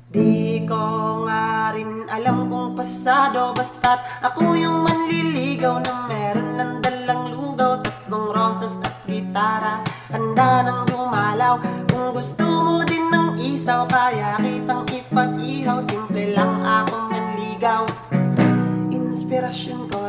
Di ko nga rin alam kung pasado, basta't ako yung manliligaw na meron ng dalang lugaw, tatlong rosas at gitara, handa nang dumalaw. Kung gusto mo din ng isaw, kaya kitang ipag-ihaw, simple lang akong manligaw. Inspirasyon ko